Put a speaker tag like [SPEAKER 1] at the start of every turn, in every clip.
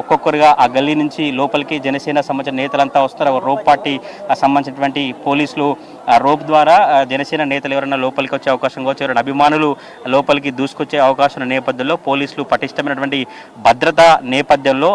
[SPEAKER 1] ఒక్కొక్కరుగా ఆ గల్లీ నుంచి లోపలికి జనసేన సంబంధించిన నేతలంతా వస్తారు. రోప్ పార్టీ సంబంధించినటువంటి పోలీసులు రోప్ ద్వారా జనసేన నేతలు ఎవరైనా లోపలికి వచ్చే అవకాశం కావచ్చు, ఎవరైనా అభిమానులు లోపలికి దూసుకొచ్చే అవకాశం నేపథ్యంలో పోలీసులు పటిష్టమైనటువంటి భద్రతా నేపథ్యంలో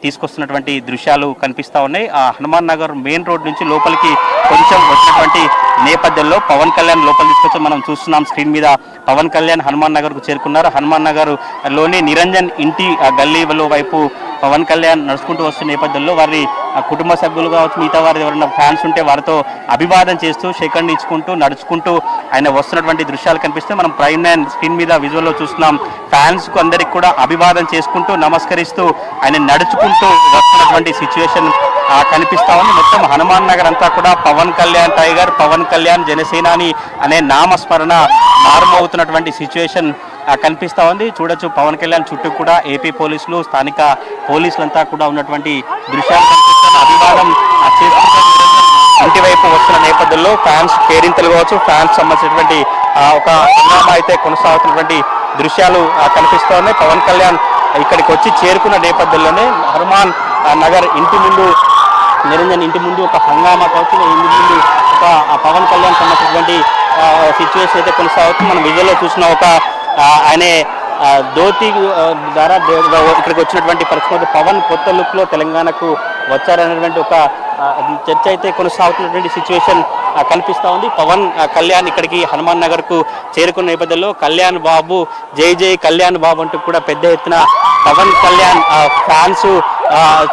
[SPEAKER 1] తీసుకొస్తున్నటువంటి దృశ్యాలు కనిపిస్తూ ఉన్నాయి. ఆ హనుమాన్ నగర్ మెయిన్ రోడ్ నుంచి లోపలికి కొంచెం వచ్చినటువంటి నేపథ్యంలో పవన్ కళ్యాణ్ లోపల తీసుకొచ్చి మనం చూస్తున్నాం. స్క్రీన్ మీద పవన్ కళ్యాణ్ హనుమాన్ నగర్కు చేరుకున్నారు. హనుమాన్ నగర్ లోని నిరంజన్ ఇంటి గల్లీలో వైపు పవన్ కళ్యాణ్ నడుచుకుంటూ వస్తున్న నేపథ్యంలో వారి కుటుంబ సభ్యులు కావచ్చు, మిగతా వారి ఎవరైనా ఫ్యాన్స్ ఉంటే వారితో అభివాదం చేస్తూ షేకండ్ ఇచ్చుకుంటూ నడుచుకుంటూ ఆయన వస్తున్నటువంటి దృశ్యాలు కనిపిస్తే మనం ప్రైమ్ లైన్ స్క్రీన్ మీద విజువల్లో చూస్తున్నాం. ఫ్యాన్స్కు అందరికి కూడా అభివాదం చేసుకుంటూ నమస్కరిస్తూ ఆయన నడుచుకుంటూ వస్తున్నటువంటి సిచ్యువేషన్ కనిపిస్తా ఉంది. మొత్తం హనుమాన్ నగర్ అంతా కూడా పవన్ కళ్యాణ్ టైగర్, పవన్ కళ్యాణ్ జనసేనాని అనే నామస్మరణ మారుమవుతున్నటువంటి సిచ్యువేషన్ కనిపిస్తా ఉంది. చూడొచ్చు పవన్ కళ్యాణ్ చుట్టూ కూడా ఏపీ పోలీసులు, స్థానిక పోలీసులంతా కూడా ఉన్నటువంటి దృశ్యాలు కనిపిస్తున్న అభివాదం ఇంటి వైపు వస్తున్న నేపథ్యంలో ఫ్యాన్స్ కేరింతలు కావచ్చు, ఫ్యాన్స్ సంబంధించినటువంటి ఒక హంగామా అయితే కొనసాగుతున్నటువంటి దృశ్యాలు కనిపిస్తూ ఉన్నాయి. పవన్ కళ్యాణ్ ఇక్కడికి వచ్చి చేరుకున్న నేపథ్యంలోనే హనుమాన్ నగర్ ఇంటి ముందు, నిరంజన్ ఇంటి ముందు ఒక హంగామా కావచ్చు, ఇంటి ముందు ఒక పవన్ కళ్యాణ్ సంబంధించినటువంటి సిచ్యువేషన్ అయితే కొనసాగుతుంది. మనం విజువల్లో చూసిన ఒక ఆయనే ధోతి ద్వారా ఇక్కడికి వచ్చినటువంటి పరిస్థితి. పవన్ కొత్త లుక్లో తెలంగాణకు వచ్చారనేటువంటి ఒక చర్చ అయితే కొనసాగుతున్నటువంటి సిచ్యువేషన్ కనిపిస్తూ ఉంది. పవన్ కళ్యాణ్ ఇక్కడికి హనుమాన్ నగర్కు చేరుకున్న నేపథ్యంలో కళ్యాణ్ బాబు, జై జై కళ్యాణ్ బాబు అంటూ కూడా పెద్ద ఎత్తున పవన్ కళ్యాణ్ ఫ్యాన్స్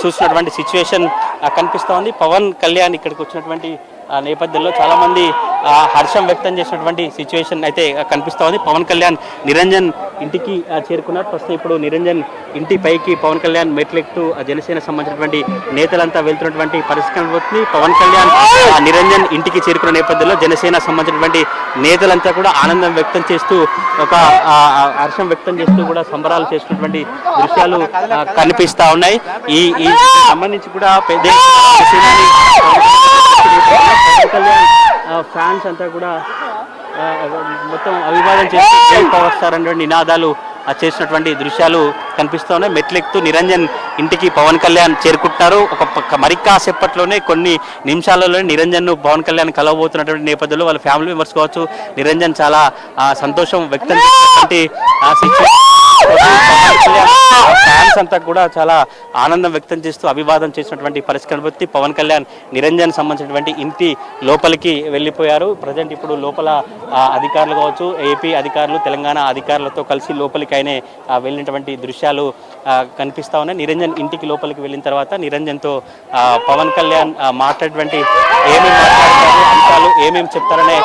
[SPEAKER 1] చూసినటువంటి సిచ్యువేషన్ కనిపిస్తూ ఉంది. పవన్ కళ్యాణ్ ఇక్కడికి వచ్చినటువంటి నేపథ్యంలో చాలామంది హర్షం వ్యక్తం చేసినటువంటి సిచ్యువేషన్ అయితే కనిపిస్తూ ఉంది. పవన్ కళ్యాణ్ నిరంజన్ ఇంటికి చేరుకున్నారు. ప్రస్తుతం ఇప్పుడు నిరంజన్ ఇంటి పైకి పవన్ కళ్యాణ్ మెట్లెక్తూ జనసేన సంబంధించినటువంటి నేతలంతా వెళ్తున్నటువంటి పరిస్థితి కనబడుతుంది. పవన్ కళ్యాణ్ నిరంజన్ ఇంటికి చేరుకున్న నేపథ్యంలో జనసేన సంబంధించినటువంటి నేతలంతా కూడా ఆనందం వ్యక్తం చేస్తూ, ఒక హర్షం వ్యక్తం చేస్తూ కూడా సంబరాలు చేస్తున్నటువంటి దృశ్యాలు కనిపిస్తూ ఉన్నాయి. ఈ సంబంధించి కూడా పెద్ద పవన్ కళ్యాణ్ ఫ్యాన్స్ అంతా కూడా మొత్తం అభివాదం చేస్తూ జై పవర్ స్టార్ అనేటువంటి నినాదాలు చేసినటువంటి దృశ్యాలు కనిపిస్తున్నాయి. మెట్లెక్తూ నిరంజన్ ఇంటికి పవన్ కళ్యాణ్ చేరుకుంటున్నారు. మరికాసేపట్లోనే కొన్ని నిమిషాలలోనే నిరంజన్ను పవన్ కళ్యాణ్ కలవబోతున్నటువంటి నేపథ్యంలో వాళ్ళ ఫ్యామిలీ మెంబర్స్ కావచ్చు, నిరంజన్ చాలా సంతోషం వ్యక్తం చేసినటువంటి ఫ్యాన్స్ అంతా కూడా చాలా ఆనందం వ్యక్తం చేస్తూ అభివాదం చేసినటువంటి పరిస్థితి కనబడుతుంది. పవన్ కళ్యాణ్ నిరంజన్ సంబంధించినటువంటి ఇంటి లోపలికి వెళ్ళిపోయారు. ప్రజెంట్ ఇప్పుడు లోపల అధికారులు కావచ్చు, ఏపీ అధికారులు, తెలంగాణ అధికారులతో కలిసి లోపలికి ఆయనే వెళ్ళినటువంటి దృశ్యాలు కనిపిస్తా ఉన్నాయి. నిరంజన్ ఇంటికి లోపలికి వెళ్ళిన తర్వాత నిరంజన్తో పవన్ కళ్యాణ్ మాట్లాడేటువంటి ఏమేమి మాట్లాడతారు, అంశాలు ఏమేమి చెప్తారనే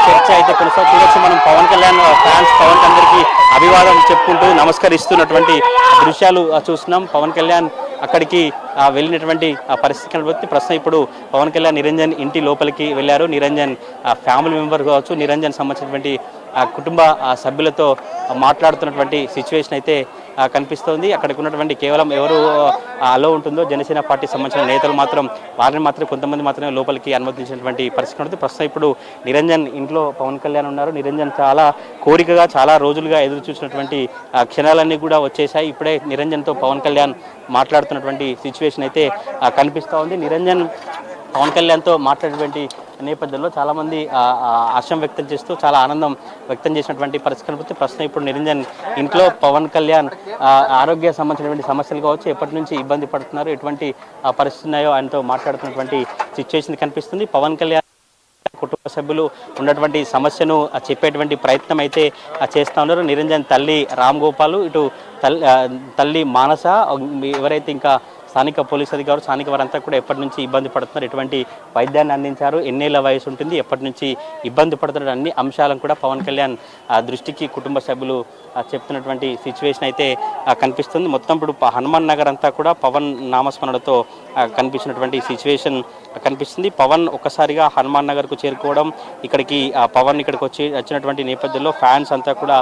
[SPEAKER 1] చర్చ అయితే కొనసాగుతూ మనం పవన్ కళ్యాణ్ ఫ్యాన్స్ పవన్ అందరికీ అభివాదం చెప్పుకుంటూ నమస్కరిస్తున్నటువంటి దృశ్యాలు చూస్తున్నాం. పవన్ కళ్యాణ్ అక్కడికి వెళ్ళినటువంటి పరిస్థితి కనబడుతుంది. ప్రస్తుతం ఇప్పుడు పవన్ కళ్యాణ్ నిరంజన్ ఇంటి లోపలికి వెళ్ళారు. నిరంజన్ ఫ్యామిలీ మెంబర్ కావచ్చు, నిరంజన్ సంబంధించినటువంటి కుటుంబ సభ్యులతో మాట్లాడుతున్నటువంటి సిచ్యువేషన్ అయితే కనిపిస్తోంది. అక్కడికి ఉన్నటువంటి కేవలం ఎవరు అలో ఉంటుందో జనసేన పార్టీ సంబంధించిన నేతలు మాత్రం, వారిని మాత్రం కొంతమంది మాత్రమే లోపలికి అనుమతించినటువంటి పరిస్థితి ఉంటుంది. ప్రస్తుతం ఇప్పుడు నిరంజన్ ఇంట్లో పవన్ కళ్యాణ్ ఉన్నారు. నిరంజన్ చాలా కోరికగా చాలా రోజులుగా ఎదురు చూసినటువంటి క్షణాలన్నీ కూడా వచ్చేసాయి. ఇప్పుడే నిరంజన్తో పవన్ కళ్యాణ్ మాట్లాడుతున్నటువంటి సిచ్యువేషన్ అయితే కనిపిస్తూ ఉంది. నిరంజన్ పవన్ కళ్యాణ్తో మాట్లాడేటువంటి నేపథ్యంలో చాలామంది హర్షం వ్యక్తం చేస్తూ చాలా ఆనందం వ్యక్తం చేసినటువంటి పరిస్థితి కనిపిస్తుంది. ప్రస్తుతం ఇప్పుడు నిరంజన్ ఇంట్లో పవన్ కళ్యాణ్ ఆరోగ్య సంబంధించినటువంటి సమస్యలు కావచ్చు, ఎప్పటి నుంచి ఇబ్బంది పడుతున్నారు, ఎటువంటి పరిస్థితులు ఉన్నాయో ఆయనతో మాట్లాడుతున్నటువంటి సిచ్యువేషన్ కనిపిస్తుంది. పవన్ కళ్యాణ్ కుటుంబ సభ్యులు ఉన్నటువంటి సమస్యను చెప్పేటువంటి ప్రయత్నం అయితే చేస్తూ ఉన్నారు. నిరంజన్ తల్లి రామ్ గోపాల్, ఇటు తల్లి మానస, ఎవరైతే ఇంకా స్థానిక పోలీసు అధికారులు, స్థానిక వారంతా కూడా ఎప్పటి నుంచి ఇబ్బంది పడుతున్నారు, ఎటువంటి వైద్యాన్ని అందించారు, ఎన్నేళ్ల వయసు ఉంటుంది, ఎప్పటి నుంచి ఇబ్బంది పడుతున్నారు, అన్ని అంశాలను కూడా పవన్ కళ్యాణ్ దృష్టికి కుటుంబ సభ్యులు చెప్తున్నటువంటి సిచ్యువేషన్ అయితే కనిపిస్తుంది. మొత్తం ఇప్పుడు హనుమాన్ నగర్ అంతా కూడా పవన్ నామస్మరణతో కనిపించినటువంటి సిచ్యువేషన్ కనిపిస్తుంది. పవన్ ఒక్కసారిగా హనుమాన్ నగర్కు చేరుకోవడం, ఇక్కడికి పవన్ ఇక్కడికి వచ్చినటువంటి నేపథ్యంలో ఫ్యాన్స్ అంతా కూడా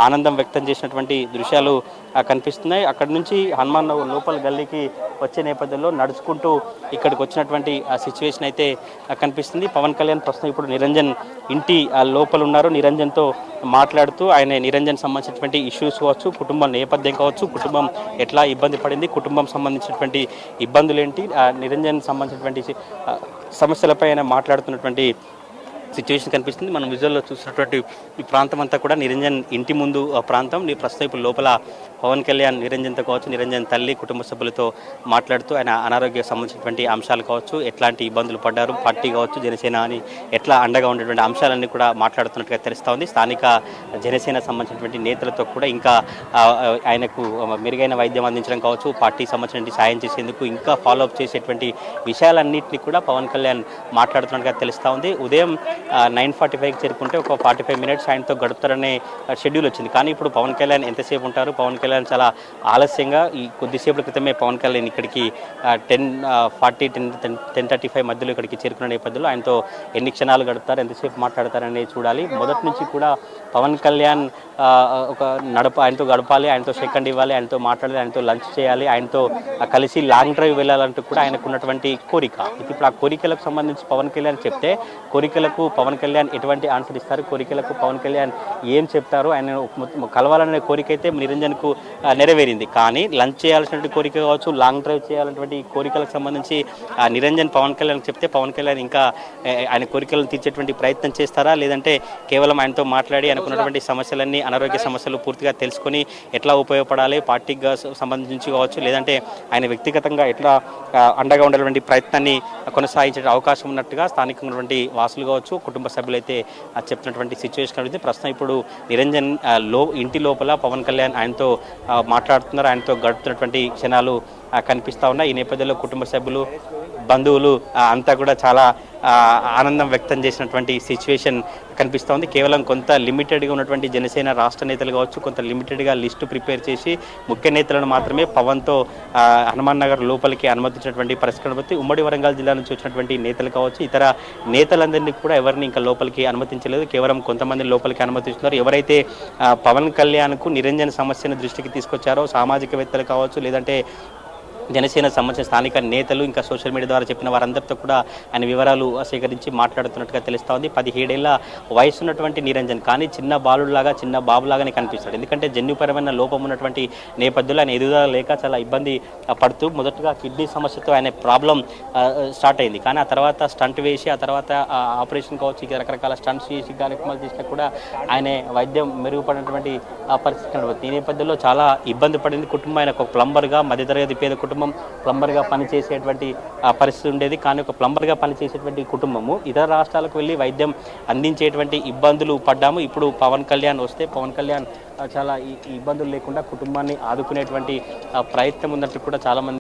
[SPEAKER 1] ఆనందం వ్యక్తం చేసినటువంటి దృశ్యాలు కనిపిస్తున్నాయి. అక్కడి నుంచి హనుమాన్ నగర్ లోపల గల్లీకి వచ్చే నేపథ్యంలో నడుచుకుంటూ ఇక్కడికి వచ్చినటువంటి ఆ సిచ్యువేషన్ అయితే కనిపిస్తుంది. పవన్ కళ్యాణ్ ప్రస్తుతం ఇప్పుడు నిరంజన్ ఇంటి లోపల ఉన్నారు. నిరంజన్తో మాట్లాడుతూ ఆయన నిరంజన్ సంబంధించినటువంటి ఇష్యూస్ కావచ్చు, కుటుంబం నేపథ్యం కావచ్చు, కుటుంబం ఎట్లా ఇబ్బంది పడింది, కుటుంబం సంబంధించినటువంటి ఇబ్బందులు ఏంటి, నిరంజన్ సంబంధించినటువంటి సమస్యలపై ఆయన మాట్లాడుతున్నటువంటి సిచ్యువేషన్ కనిపిస్తుంది. మనం విజువల్లో చూసినటువంటి ఈ ప్రాంతం అంతా కూడా నిరంజన్ ఇంటి ముందు ప్రాంతం. ప్రస్తుతం ఇప్పుడు లోపల పవన్ కళ్యాణ్ నిరంజన్తో కావచ్చు, నిరంజన్ తల్లి కుటుంబ సభ్యులతో మాట్లాడుతూ ఆయన అనారోగ్య సంబంధించినటువంటి అంశాలు కావచ్చు, ఎట్లాంటి ఇబ్బందులు పడ్డారు, పార్టీ కావచ్చు జనసేన అని ఎట్లా అండగా ఉండేటువంటి అంశాలన్నీ కూడా మాట్లాడుతున్నట్టుగా తెలుస్తూ ఉంది. స్థానిక జనసేన సంబంధించినటువంటి నేతలతో కూడా ఇంకా ఆయనకు మెరుగైన వైద్యం అందించడం కావచ్చు, పార్టీకి సంబంధించిన సాయం చేసేందుకు ఇంకా ఫాలోఅప్ చేసేటువంటి విషయాలన్నింటినీ కూడా పవన్ కళ్యాణ్ మాట్లాడుతున్నట్టుగా తెలుస్తూ ఉంది. ఉదయం 9:45కి చేరుకుంటే ఒక 45 మినిట్స్ ఆయనతో గడుపుతారనే షెడ్యూల్ వచ్చింది. కానీ ఇప్పుడు పవన్ కళ్యాణ్ ఎంతసేపు ఉంటారు? పవన్ కళ్యాణ్ చాలా ఆలస్యంగా ఈ కొద్దిసేపటి క్రితమే పవన్ కళ్యాణ్ ఇక్కడికి 10:35 మధ్యలో ఇక్కడికి చేరుకున్న నేపథ్యంలో ఆయనతో ఎన్ని క్షణాలు గడుపుతారు, ఎంతసేపు మాట్లాడతారని చూడాలి. మొదటి నుంచి కూడా పవన్ కళ్యాణ్ ఆయనతో గడపాలి, ఆయనతో సెకండ్ ఇవ్వాలి, ఆయనతో మాట్లాడాలి, ఆయనతో లంచ్ చేయాలి, ఆయనతో కలిసి లాంగ్ డ్రైవ్ వెళ్ళాలంటూ కూడా ఆయనకు ఉన్నటువంటి కోరిక. ఇప్పుడు ఆ కోరికలకు సంబంధించి పవన్ కళ్యాణ్ చెప్తే కోరికలకు పవన్ కళ్యాణ్ ఎటువంటి ఆన్సర్ ఇస్తారు, కోరికలకు పవన్ కళ్యాణ్ ఏం చెప్తారు, ఆయన కలవాలనే కోరిక అయితే నిరంజన్కు నెరవేరింది. కానీ లంచ్ చేయాల్సినటువంటి కోరిక కావచ్చు, లాంగ్ డ్రైవ్ చేయాలన్నటువంటి కోరికలకు సంబంధించి నిరంజన్ పవన్ కళ్యాణ్ చెప్తే పవన్ కళ్యాణ్ ఇంకా ఆయన కోరికలను తీర్చేటువంటి ప్రయత్నం చేస్తారా, లేదంటే కేవలం ఆయనతో మాట్లాడి అనుకున్నటువంటి సమస్యలన్నీ అనారోగ్య సమస్యలు పూర్తిగా తెలుసుకొని ఎట్లా ఉపయోగపడాలి, పార్టీకి సంబంధించి కావచ్చు, లేదంటే ఆయన వ్యక్తిగతంగా ఎట్లా అండగా ఉండేటువంటి ప్రయత్నాన్ని కొనసాగించే అవకాశం ఉన్నట్టుగా స్థానికంగా ఉన్నటువంటి వాసులు కావచ్చు, కుటుంబ సభ్యులైతే చెప్తున్నటువంటి సిచ్యువేషన్ కనిపిస్తుంది. ప్రస్తుతం ఇప్పుడు నిరంజన్ ఇంటి లోపల పవన్ కళ్యాణ్ ఆయనతో మాట్లాడుతున్నారు, ఆయనతో గడుపుతున్నటువంటి క్షణాలు కనిపిస్తూ ఉన్నాయి. ఈ నేపథ్యంలో కుటుంబ సభ్యులు, బంధువులు అంతా కూడా చాలా ఆనందం వ్యక్తం చేసినటువంటి సిచ్యువేషన్ కనిపిస్తూ ఉంది. కేవలం కొంత లిమిటెడ్గా ఉన్నటువంటి జనసేన రాష్ట్ర నేతలు కావచ్చు, కొంత లిమిటెడ్గా లిస్టు ప్రిపేర్ చేసి ముఖ్య నేతలను మాత్రమే పవన్తో హనుమాన్ నగర్ లోపలికి అనుమతించినటువంటి పరిస్థితి కనిపిస్తుంది. ఉమ్మడి వరంగల్ జిల్లా నుంచి వచ్చినటువంటి నేతలు కావచ్చు, ఇతర నేతలందరినీ కూడా ఎవరిని ఇంకా లోపలికి అనుమతించలేదు. కేవలం కొంతమంది లోపలికి అనుమతిస్తున్నారు. ఎవరైతే పవన్ కళ్యాణ్కు నిరంజన్ సమస్యను దృష్టికి తీసుకొచ్చారో సామాజికవేత్తలు కావచ్చు, లేదంటే జనసేన సంబంధించిన స్థానిక నేతలు ఇంకా సోషల్ మీడియా ద్వారా చెప్పిన వారందరితో కూడా ఆయన వివరాలు సేకరించి మాట్లాడుతున్నట్టుగా తెలుస్తూ ఉంది. 17 ఏళ్ల వయసు ఉన్నటువంటి నిరంజన్ కానీ చిన్న బాలులాగా, చిన్న బాబులాగానే కనిపిస్తాడు. ఎందుకంటే జన్యుపరమైన లోపం ఉన్నటువంటి నేపథ్యంలో ఆయన ఎదుగుదల లేక చాలా ఇబ్బంది పడుతూ మొదటగా కిడ్నీ సమస్యతో ఆయన ప్రాబ్లం స్టార్ట్ అయింది. కానీ ఆ తర్వాత స్టంట్ వేసి, ఆ తర్వాత ఆపరేషన్ కావచ్చు, ఇక రకరకాల స్టంట్స్ చేసి కార్యక్రమాలు చేసినా కూడా ఆయన వైద్యం మెరుగుపడినటువంటి పరిస్థితి కనబడుతుంది. ఈ నేపథ్యంలో చాలా ఇబ్బంది పడింది కుటుంబం. ఆయన ఒక ప్లంబర్గా, మధ్యతరగతి పేద కుటుంబం, ప్లంబర్గా పనిచేసేటువంటి పరిస్థితి ఉండేది. కానీ ఒక ప్లంబర్గా పనిచేసేటువంటి కుటుంబము ఇతర రాష్ట్రాలకు వెళ్ళి వైద్యం అందించేటువంటి ఇబ్బందులు పడ్డాము. ఇప్పుడు పవన్ కళ్యాణ్ వస్తే పవన్ కళ్యాణ్ చాలా ఈ ఇబ్బందులు లేకుండా కుటుంబాన్ని ఆదుకునేటువంటి ప్రయత్నం ఉన్నట్టు కూడా చాలామంది